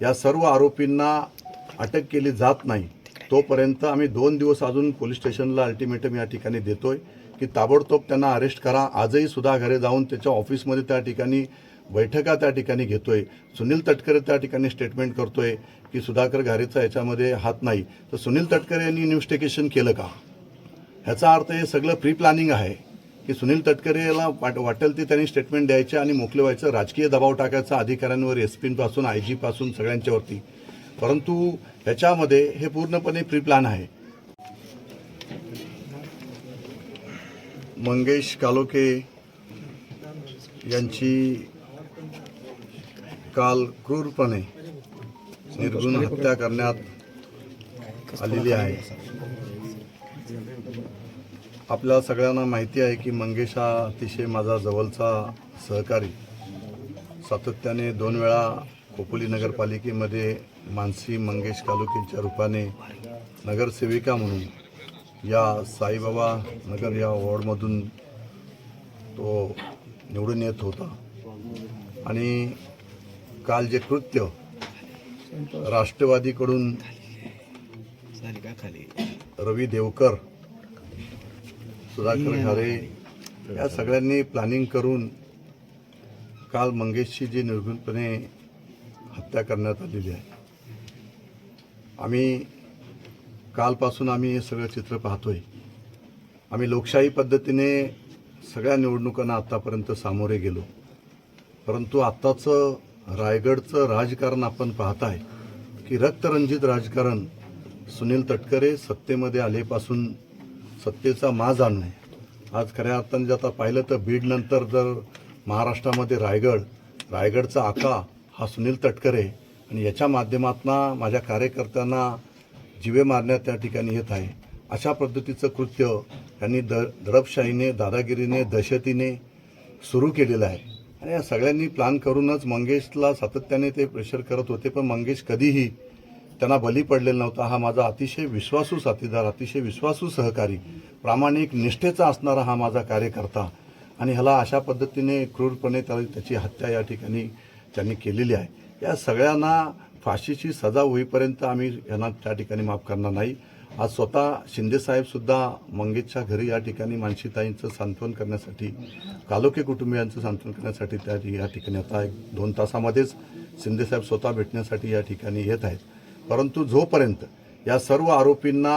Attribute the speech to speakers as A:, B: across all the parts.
A: या सर्व आरोपींना अटक केली जात नाही तोपर्यंत आम्ही 2 दिवस अजून पोलीस स्टेशनला अल्टिमेटम या ठिकाणी देतोय की ताबडतोब त्यांना अरेस्ट करा। आजही सुद्धा घरे जाऊन त्याच्या ऑफिसमध्ये त्या ठिकाणी बैठका त्या ठिकाणी घेतोय। सुनील तटकरे त्या ठिकाणी स्टेटमेंट करतोय की सुधाकर घारेचा याच्यामध्ये हात नाही, तर सुनील तटकरे यांनी इन्व्हेस्टिगेशन केलं का? ह्याचा अर्थ हे सगळं प्री प्लॅनिंग आहे की सुनील तटकरेला वाटेल ते त्यांनी स्टेटमेंट द्यायचे आणि मोकळे व्हायचं, राजकीय दबाव टाकायचा अधिकाऱ्यांवर, एसपीपासून आयजी पासून सगळ्यांच्यावरती। परंतु ह्याच्यामध्ये हे पूर्णपणे प्री प्लॅन आहे। मंगेश कालोखे यांची काल क्रूरपणे निर्घृण हत्या करण्यात आलेली आहे। आपल्या सगळ्यांना माहिती आहे की मंगेश हा अतिशय माझा जवळचा सहकारी। सातत्याने 2 वेळा खोपोली नगरपालिकेमध्ये मानसी मंगेश कालोखेंच्या रूपाने नगरसेविका म्हणून या साईबाबा नगर या वॉर्डमधून तो निवडून येत होता। आणि काल जे कृत्य राष्ट्रवादीकडून रवी देवकर, सुधाकर घारे या सगळ्यांनी प्लॅनिंग करून काल मंगेशची जी निर्घृणपणे हत्या करण्यात आलेली आहे। आम्ही कालपासून हे सगळं चित्र पाहतोय। आम्ही लोकशाही पद्धतीने सगळ्या निवडणुकांना आतापर्यंत सामोरे गेलो, परंतु आत्ताचं रायगडचं राजकारण आपण पाहताय की रक्तरंजित राजकारण। सुनील तटकरे सत्तेमध्ये आलेपासून सत्तेचा माज आणणे, आज खऱ्या अर्थाने जर आता पाहिलं तर बीड नंतर जर महाराष्ट्रामध्ये रायगडचा आका हा सुनील तटकरे, आणि याच्या माध्यमातून माझ्या कार्यकर्त्यांना जीवे मारण्यात त्या ठिकाणी येत आहे। अशा पद्धतीचं कृत्य त्यांनी दडपशाहीने, दादागिरीने, दहशतीने सुरू केलेलं आहे। आणि या सगळ्यांनी प्लॅन करूनच मंगेशला सातत्याने ते प्रेशर करत होते, पण मंगेश कधीही त्यांना बली पडलेला नव्हता। हा माझा अतिशय विश्वासू साथीदार, अतिशय विश्वासू सहकारी, प्रामाणिक निष्ठेचा असणारा हा माझा कार्यकर्ता, आणि ह्याला अशा पद्धतीने क्रूरपणे त्याची हत्या या ठिकाणी त्यांनी केलेली आहे। या सगळ्यांना फाशीची सजा होईपर्यंत आम्ही यांना त्या ठिकाणी माफ करणार नाही। आज स्वतः शिंदेसाहेबसुद्धा मंगेशच्या घरी या ठिकाणी मानसीताईंचं सांत्वन करण्यासाठी, कालोखे कुटुंबियांचं सांत्वन करण्यासाठी या ठिकाणी आता 1-2 तासामध्येच शिंदेसाहेब स्वतः भेटण्यासाठी या ठिकाणी येत आहेत। परंतु जोपर्यंत या सर्व आरोपींना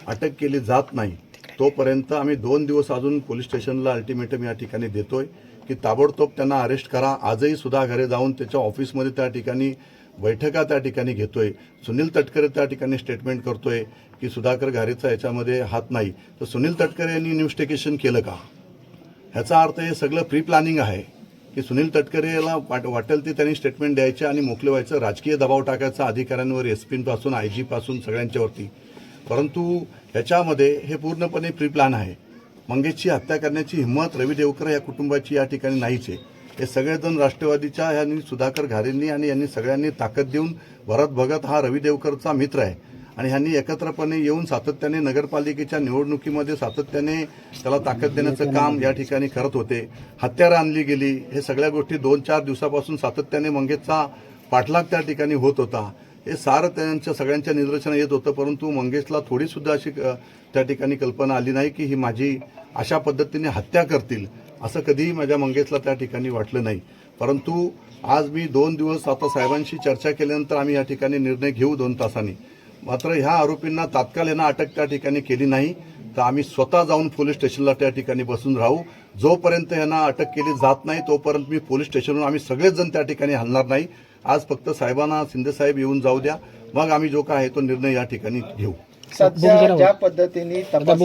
A: अटक केली जात नाही तोपर्यंत आम्ही 2 दिवस अजून पोलीस स्टेशनला अल्टिमेटम या ठिकाणी देतोय की ताबडतोब त्यांना अरेस्ट करा। आजही सुद्धा घरे जाऊन त्याच्या ऑफिसमध्ये त्या ठिकाणी बैठका त्या ठिकाणी घेतोय। सुनील तटकरे त्या ठिकाणी स्टेटमेंट करतोय की सुधाकर घारेचा याच्यामध्ये हात नाही, तर सुनील तटकरे यांनी इन्व्हेस्टिगेशन केलं का? ह्याचा अर्थ हे सगळं प्री प्लॅनिंग आहे की सुनील तटकरेला वाटेल ते त्यांनी स्टेटमेंट द्यायचे आणि मोकळे व्हायचं, राजकीय दबाव टाकायचा अधिकाऱ्यांवर, एसपीपासून आयजी पासून सगळ्यांच्यावरती। परंतु ह्याच्यामध्ये हे पूर्णपणे प्री प्लॅन आहे। मंगेशची हत्या करण्याची हिंमत रवी देवकर या कुटुंबाची या ठिकाणी नाहीच आहे। हे सगळेजण राष्ट्रवादीच्या यांनी, सुधाकर घारेंनी आणि यांनी सगळ्यांनी ताकद देऊन, भरत भगत हा रवी देवकरचा मित्र आहे आणि ह्यांनी एकत्रपणे येऊन सातत्याने नगरपालिकेच्या निवडणुकीमध्ये सातत्याने त्याला ताकद देण्याचं काम या ठिकाणी करत होते। हत्यारं आणली गेली, हे सगळ्या गोष्टी 2-4 दिवसापासून सातत्याने मंगेशचा पाठलाग त्या ठिकाणी होत होता। हे सारं त्यांच्या सगळ्यांच्या निदर्शनास येत होतं, परंतु मंगेशला थोडीसुद्धा अशी त्या ठिकाणी कल्पना आली नाही की ही माझी अशा पद्धतीने हत्या करतील, असं कधीही माझ्या मंगेशला त्या ठिकाणी वाटलं नाही। परंतु आज मी 2 दिवस आता साहेबांशी चर्चा केल्यानंतर आम्ही या ठिकाणी निर्णय घेऊ 2 तासांनी। मात्र ह्या आरोपींना तात्काळ यांना अटक त्या ठिकाणी केली नाही तर आम्ही स्वतः जाऊन पोलीस स्टेशनला त्या ठिकाणी बसून राहू। जोपर्यंत यांना अटक केली जात नाही तोपर्यंत मी पोलीस स्टेशनवर आम्ही सगळेच जण त्या ठिकाणी हलणार नाही। आज फक्त साहेबांना, शिंदेसाहेब येऊन जाऊ द्या, मग आम्ही जो काय आहे तो निर्णय या ठिकाणी घेऊ।
B: सध्या ज्या पद्धतीने तपास